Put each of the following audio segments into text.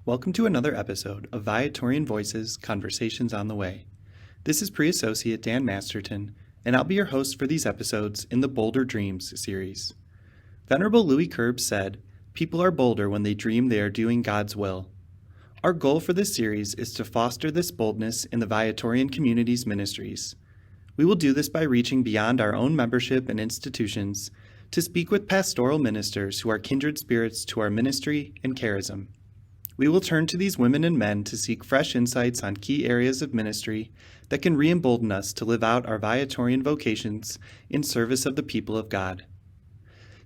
Welcome to another episode of Viatorian Voices Conversations on the Way. This is Pre-Associate Dan Masterton, and I'll be your host for these episodes in the Bolder Dreams series. Venerable Louis Querbes said, "People are bolder when they dream they are doing God's will." Our goal for this series is to foster this boldness in the Viatorian community's ministries. We will do this by reaching beyond our own membership and institutions to speak with pastoral ministers who are kindred spirits to our ministry and charism. We will turn to these women and men to seek fresh insights on key areas of ministry that can re-embolden us to live out our Viatorian vocations in service of the people of God.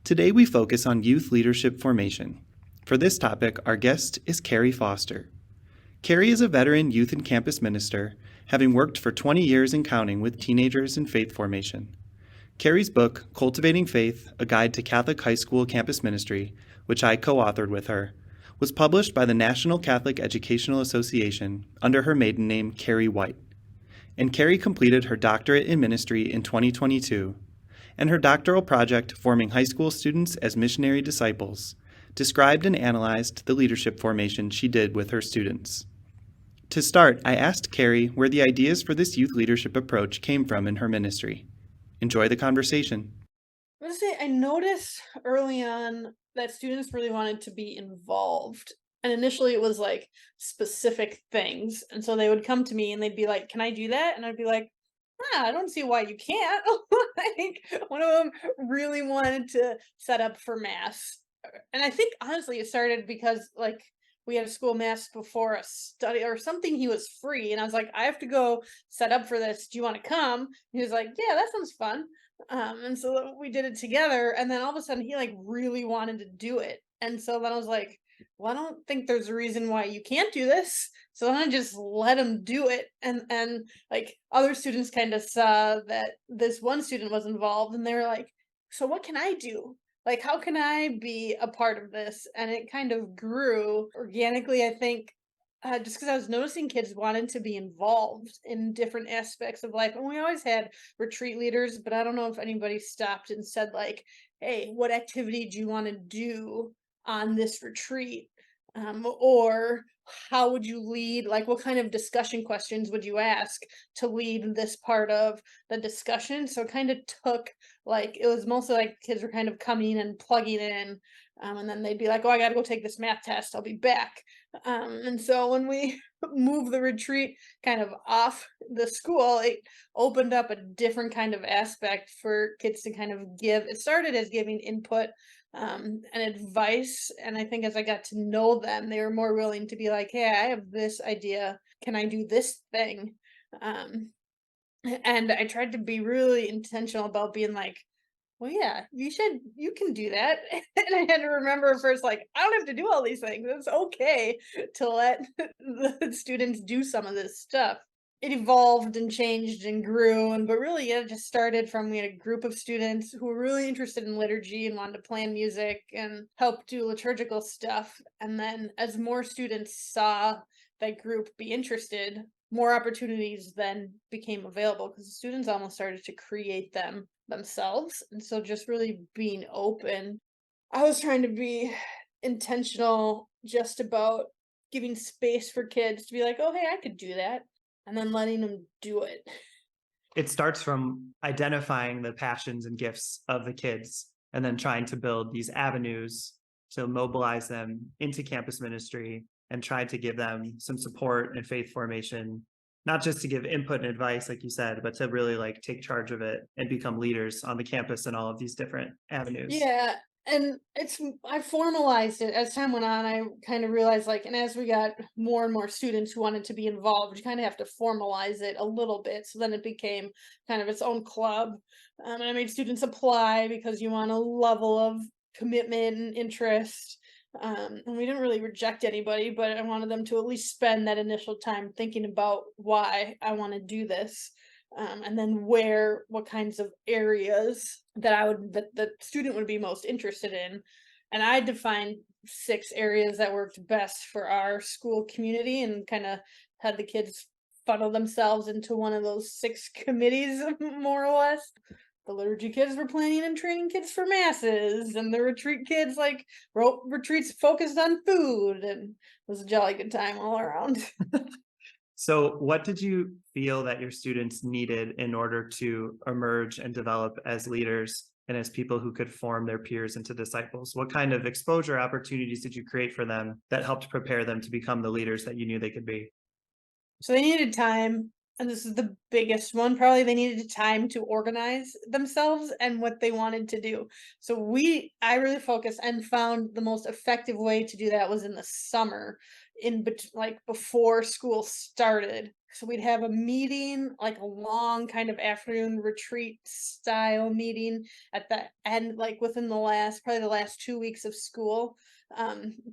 Today we focus on youth leadership formation. For this topic, our guest is Cari Foster. Cari is a veteran youth and campus minister, having worked for 20 years and counting with teenagers in faith formation. Cari's book, Cultivating Faith, A Guide to Catholic High School Campus Ministry, which I co-authored with her, was published by the National Catholic Educational Association under her maiden name, Cari White. And Cari completed her doctorate in ministry in 2022, and her doctoral project, Forming High School Students as Missionary Disciples, described and analyzed the leadership formation she did with her students. To start, I asked Cari where the ideas for this youth leadership approach came from in her ministry. Enjoy the conversation. I would say I noticed early on that students really wanted to be involved. And initially it was like specific things. And so they would come to me and they'd be like, "Can I do that?" And I'd be like, "Ah, I don't see why you can't." Like one of them really wanted to set up for mass. And I think honestly it started because like we had a school mass before a study or something. He was free and I was like, "I have to go set up for this. Do you want to come?" He was like, "Yeah, that sounds fun." And so we did it together, and then all of a sudden he like really wanted to do it. And so then I was like, "Well, I don't think there's a reason why you can't do this." So then I just let him do it. And like other students kind of saw that this one student was involved and they were like, "So what can I do? Like, how can I be a part of this?" And it kind of grew organically, I think, just because I was noticing kids wanted to be involved in different aspects of life. And we always had retreat leaders, but I don't know if anybody stopped and said, like, "Hey, what activity do you want to do on this retreat?" Or how would you lead? Like, what kind of discussion questions would you ask to lead this part of the discussion? So it kind of took like it was mostly like kids were kind of coming and plugging in, and then they'd be like, "Oh, I got to go take this math test. I'll be back." And so when we moved the retreat kind of off the school, it opened up a different kind of aspect for kids to kind of give. It started as giving input and advice. And I think as I got to know them, they were more willing to be like, "Hey, I have this idea. Can I do this thing?" Um, and I tried to be really intentional about being like, "Well, yeah, you can do that." And I had to remember at first, like, I don't have to do all these things. It's okay to let the students do some of this stuff. It evolved and changed and grew, but really, yeah, it just started from we had a group of students who were really interested in liturgy and wanted to plan music and help do liturgical stuff. And then, as more students saw that group be interested, more opportunities then became available because the students almost started to create them themselves. And so just really being open. I was trying to be intentional just about giving space for kids to be like, "Oh, hey, I could do that." And then letting them do it. It starts from identifying the passions and gifts of the kids and then trying to build these avenues to mobilize them into campus ministry and try to give them some support and faith formation, not just to give input and advice, like you said, but to really like take charge of it and become leaders on the campus in all of these different avenues. Yeah, and I formalized it as time went on. I kind of realized like, and as we got more and more students who wanted to be involved, you kind of have to formalize it a little bit. So then it became kind of its own club. And I made students apply because you want a level of commitment and interest. And we didn't really reject anybody, but I wanted them to at least spend that initial time thinking about why I want to do this, and then what kinds of areas that the student would be most interested in. And I defined 6 areas that worked best for our school community and kind of had the kids funnel themselves into one of those 6 committees more or less. the liturgy kids were planning and training kids for masses, and the retreat kids like wrote retreats focused on food, and it was a jolly good time all around. So, what did you feel that your students needed in order to emerge and develop as leaders and as people who could form their peers into disciples? What kind of exposure opportunities did you create for them that helped prepare them to become the leaders that you knew they could be? So they needed time, and this is the biggest one. Probably they needed time to organize themselves and what they wanted to do. So I really focused and found the most effective way to do that was in the summer, like before school started. So we'd have a meeting, like a long kind of afternoon retreat style meeting at the end, like within probably the last 2 weeks of school,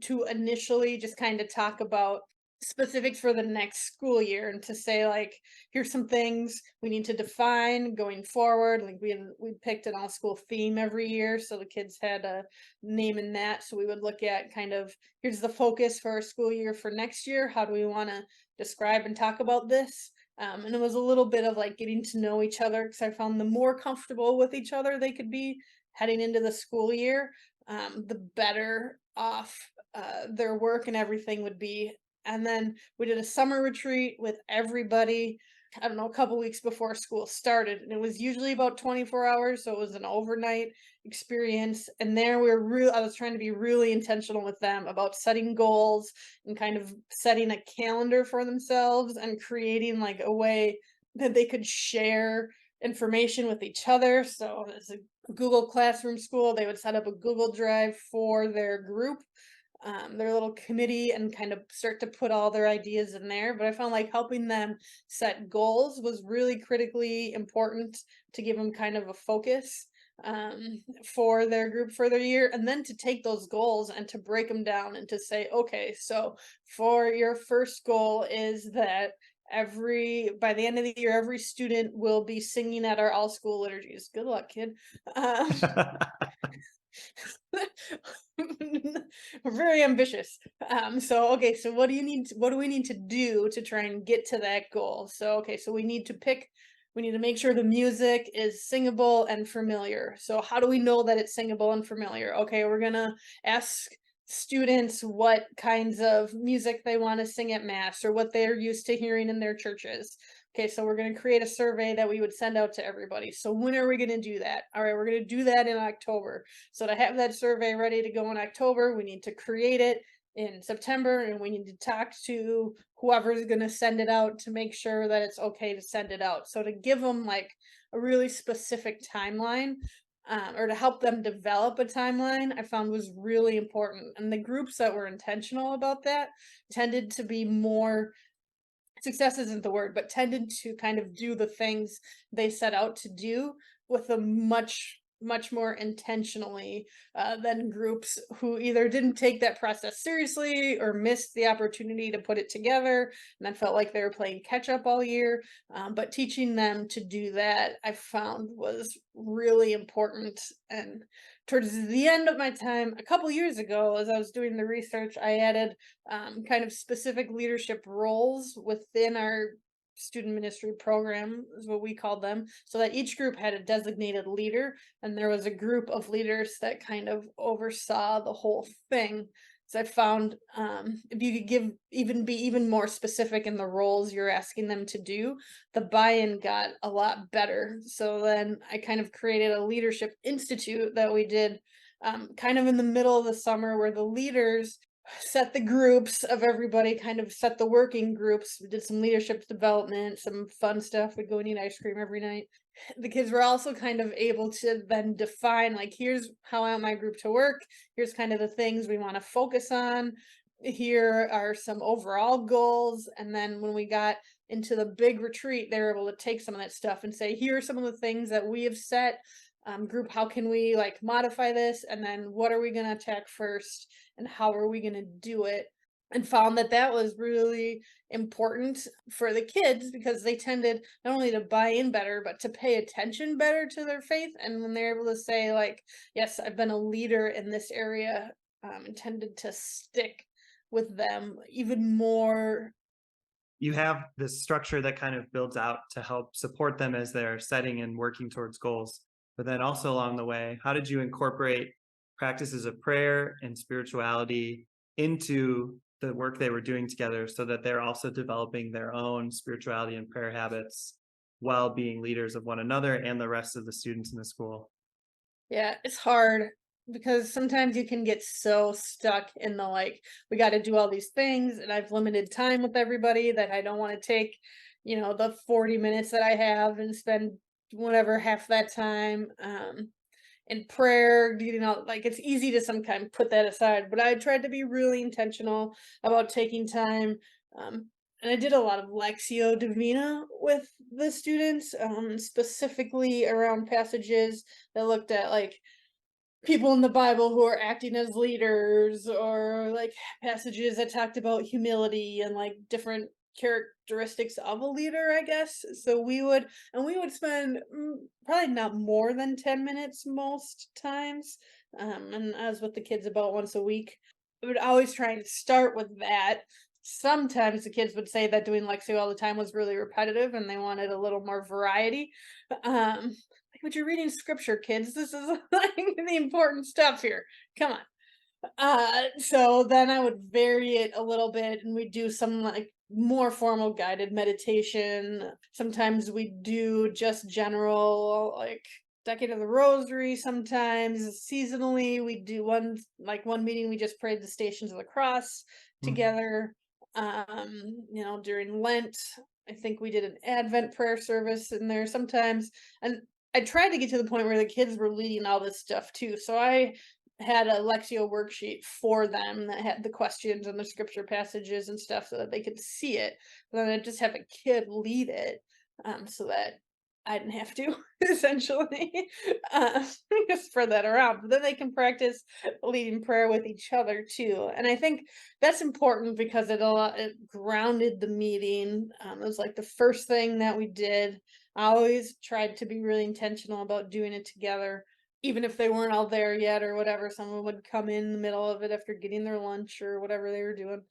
to initially just kind of talk about specifics for the next school year and to say like here's some things we need to define going forward. Like we picked an all school theme every year, so the kids had a name in that. So we would look at kind of here's the focus for our school year for next year, how do we want to describe and talk about this. And it was a little bit of like getting to know each other, because I found the more comfortable with each other they could be heading into the school year, the better off their work and everything would be. And then we did a summer retreat with everybody, I don't know, a couple weeks before school started. And it was usually about 24 hours. So it was an overnight experience. And there I was trying to be really intentional with them about setting goals and kind of setting a calendar for themselves and creating like a way that they could share information with each other. So as a Google Classroom school, they would set up a Google Drive for their group, their little committee, and kind of start to put all their ideas in there. But I found like helping them set goals was really critically important to give them kind of a focus for their group for their year, and then to take those goals and to break them down and to say, okay, so for your first goal is that by the end of the year every student will be singing at our all school liturgies. Good luck, kid. Very ambitious. So okay, so what do we need to do to try and get to that goal? So okay, so we need to make sure the music is singable and familiar. So how do we know that it's singable and familiar? Okay, we're gonna ask students what kinds of music they want to sing at mass or what they're used to hearing in their churches. Okay, so we're going to create a survey that we would send out to everybody. So when are we going to do that? All right, we're going to do that in October. So to have that survey ready to go in October, we need to create it in September, and we need to talk to whoever's going to send it out to make sure that it's okay to send it out. So to give them like a really specific timeline, or to help them develop a timeline, I found was really important. And the groups that were intentional about that tended to be more, success isn't the word, but tended to kind of do the things they set out to do with a much more intentionally, than groups who either didn't take that process seriously or missed the opportunity to put it together and then felt like they were playing catch up all year. But teaching them to do that, I found was really important. And towards the end of my time, a couple years ago, as I was doing the research, I added kind of specific leadership roles within our student ministry program, is what we called them, so that each group had a designated leader, and there was a group of leaders that kind of oversaw the whole thing. So I found, if you could be even more specific in the roles you're asking them to do, the buy-in got a lot better. So then I kind of created a leadership institute that we did, kind of in the middle of the summer, where the leaders set the groups of everybody, kind of set the working groups. We did some leadership development, some fun stuff. We'd go and eat ice cream every night. The kids were also kind of able to then define, like, here's how I want my group to work. Here's kind of the things we want to focus on. Here are some overall goals. And then when we got into the big retreat, they were able to take some of that stuff and say, here are some of the things that we have set. Group, how can we like modify this, and then what are we going to attack first, and how are we going to do it? And found that that was really important for the kids, because they tended not only to buy in better but to pay attention better to their faith. And when they're able to say like, yes, I've been a leader in this area, and tended to stick with them even more. You have this structure that kind of builds out to help support them as they're setting and working towards goals. But then also along the way, how did you incorporate practices of prayer and spirituality into the work they were doing together so that they're also developing their own spirituality and prayer habits while being leaders of one another and the rest of the students in the school? Yeah, it's hard because sometimes you can get so stuck in the like, we got to do all these things, and I've limited time with everybody that I don't want to take, the 40 minutes that I have and spend whatever half that time in prayer, like it's easy to sometimes put that aside, but I tried to be really intentional about taking time. Um, and I did a lot of Lectio Divina with the students, specifically around passages that looked at like people in the Bible who are acting as leaders, or like passages that talked about humility and like different characteristics of a leader, I guess. So we would spend probably not more than 10 minutes most times. And I was with the kids about once a week. I would always try and start with that. Sometimes the kids would say that doing Lexio all the time was really repetitive and they wanted a little more variety. Like, but you're reading scripture, kids. This is like the important stuff here. Come on. So then I would vary it a little bit and we do some like more formal guided meditation. Sometimes we do just general like decade of the rosary. Sometimes seasonally we do one meeting we just prayed the Stations of the Cross Mhm. together. During Lent, I think we did an Advent prayer service in there sometimes. And I tried to get to the point where the kids were leading all this stuff too. So I had a Lexio worksheet for them that had the questions and the scripture passages and stuff so that they could see it. But then I just have a kid lead it, so that I didn't have to essentially uh, just spread that around. But then they can practice leading prayer with each other too. And I think that's important because it grounded the meeting. It was like the first thing that we did. I always tried to be really intentional about doing it together, even if they weren't all there yet or whatever. Someone would come in the middle of it after getting their lunch or whatever they were doing.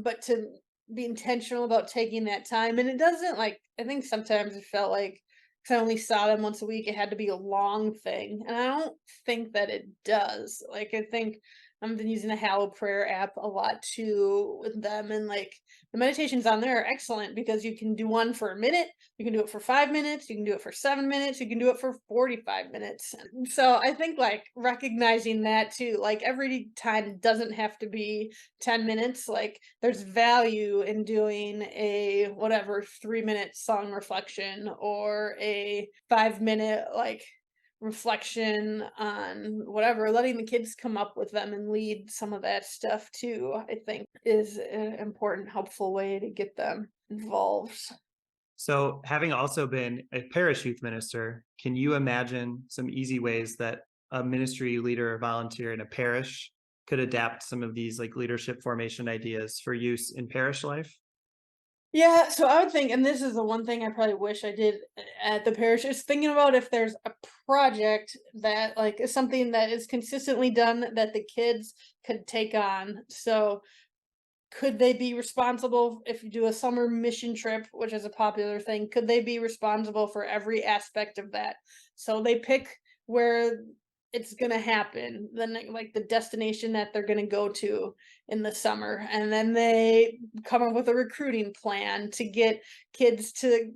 But to be intentional about taking that time, and it doesn't like, I think sometimes it felt like, because I only saw them once a week, it had to be a long thing, and I don't think that it does. Like, I think I've been using the Hallow Prayer app a lot too with them, and like the meditations on there are excellent because you can do one for a minute, you can do it for 5 minutes, you can do it for 7 minutes, you can do it for 45 minutes. So I think like recognizing that too, like every time doesn't have to be 10 minutes. Like there's value in doing a whatever 3-minute song reflection or a 5-minute like reflection on whatever, letting the kids come up with them and lead some of that stuff too, I think is an important, helpful way to get them involved. So, having also been a parish youth minister, can you imagine some easy ways that a ministry leader or volunteer in a parish could adapt some of these like leadership formation ideas for use in parish life? Yeah, so I would think, and this is the one thing I probably wish I did at the parish, is thinking about if there's a project that like is something that is consistently done that the kids could take on. So could they be responsible if you do a summer mission trip, which is a popular thing? Could they be responsible for every aspect of that? So they pick where it's gonna happen, then like the destination that they're gonna go to in the summer, and then they come up with a recruiting plan to get kids to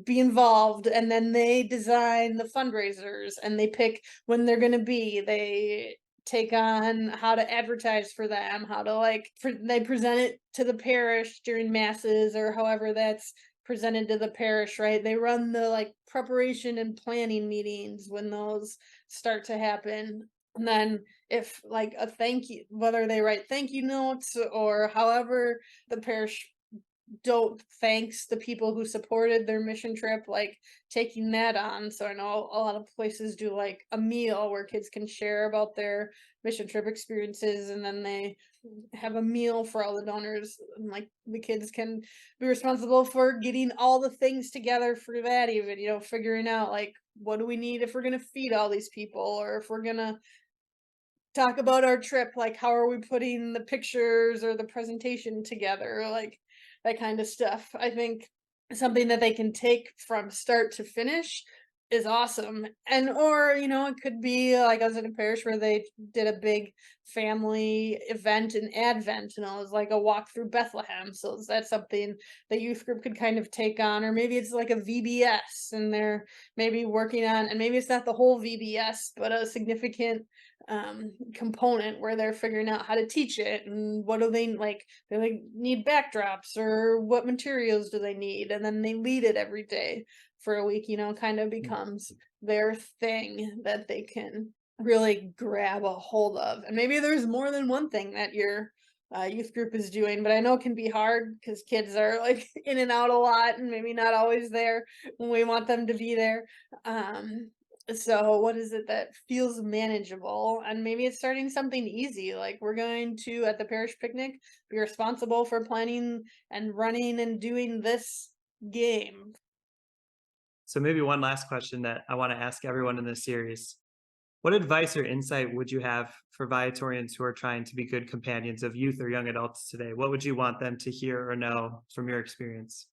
be involved, and then they design the fundraisers and they pick when they're gonna be. They take on how to advertise for them, how to like they present it to the parish during masses or however that's presented to the parish, right? They run the like preparation and planning meetings when those start to happen. And then if like a thank you, whether they write thank you notes or however the parish don't thanks the people who supported their mission trip, like taking that on. So I know a lot of places do like a meal where kids can share about their mission trip experiences, and then they have a meal for all the donors, and like the kids can be responsible for getting all the things together for that, even figuring out like what do we need if we're going to feed all these people, or if we're going to talk about our trip, like how are we putting the pictures or the presentation together, like that kind of stuff. I think something that they can take from start to finish is awesome. And or, it could be like I was in a parish where they did a big family event in Advent, and it was like a walk through Bethlehem. So that's something the youth group could kind of take on, or maybe it's like a VBS and they're maybe working on, and maybe it's not the whole VBS, but a significant component where they're figuring out how to teach it and what do they like. Do they need backdrops or what materials do they need? And then they lead it every day for a week, kind of becomes their thing that they can really grab a hold of. And maybe there's more than one thing that your youth group is doing, but I know it can be hard because kids are like in and out a lot and maybe not always there when we want them to be there. So what is it that feels manageable? And maybe it's starting something easy, like we're going to, at the parish picnic, be responsible for planning and running and doing this game. So maybe one last question that I want to ask everyone in this series. What advice or insight would you have for Viatorians who are trying to be good companions of youth or young adults today? What would you want them to hear or know from your experience?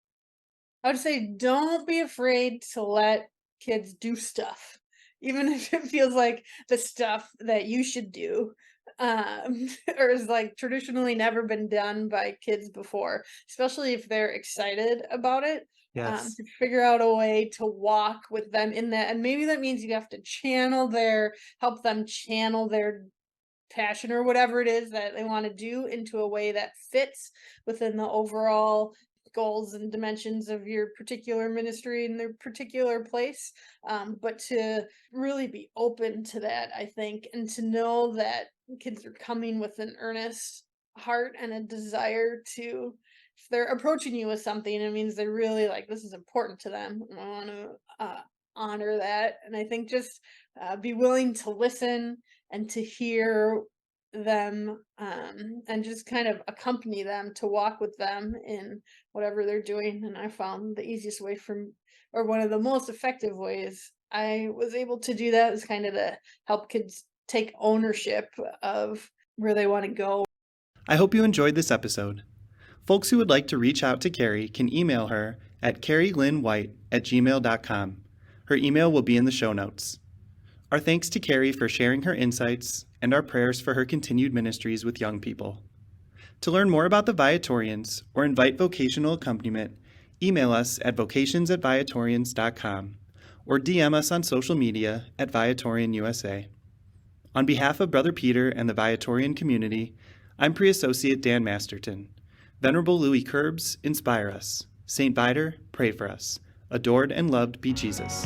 I would say don't be afraid to let kids do stuff, even if it feels like the stuff that you should do, or is like traditionally never been done by kids before, especially if they're excited about it. Yes. To figure out a way to walk with them in that, and maybe that means you have to help them channel their passion or whatever it is that they want to do into a way that fits within the overall goals and dimensions of your particular ministry in their particular place, but to really be open to that, I think, and to know that kids are coming with an earnest heart and a desire to, if they're approaching you with something, it means they're really like, this is important to them, and I want to honor that. And I think just be willing to listen and to hear them, and just kind of accompany them, to walk with them in whatever they're doing. And I found the easiest way or one of the most effective ways I was able to do that is kind of to help kids take ownership of where they want to go. I hope you enjoyed this episode. Folks who would like to reach out to Cari can email her at carilynnwhite@gmail.com. Her email will be in the show notes. Our thanks to Cari for sharing her insights and our prayers for her continued ministries with young people. To learn more about the Viatorians or invite vocational accompaniment, email us at vocations@viatorians.com or DM us on social media at Viatorian USA. On behalf of Brother Peter and the Viatorian community, I'm Pre-Associate Dan Masterton. Venerable Louis Curbs, inspire us. St. Viator, pray for us. Adored and loved be Jesus.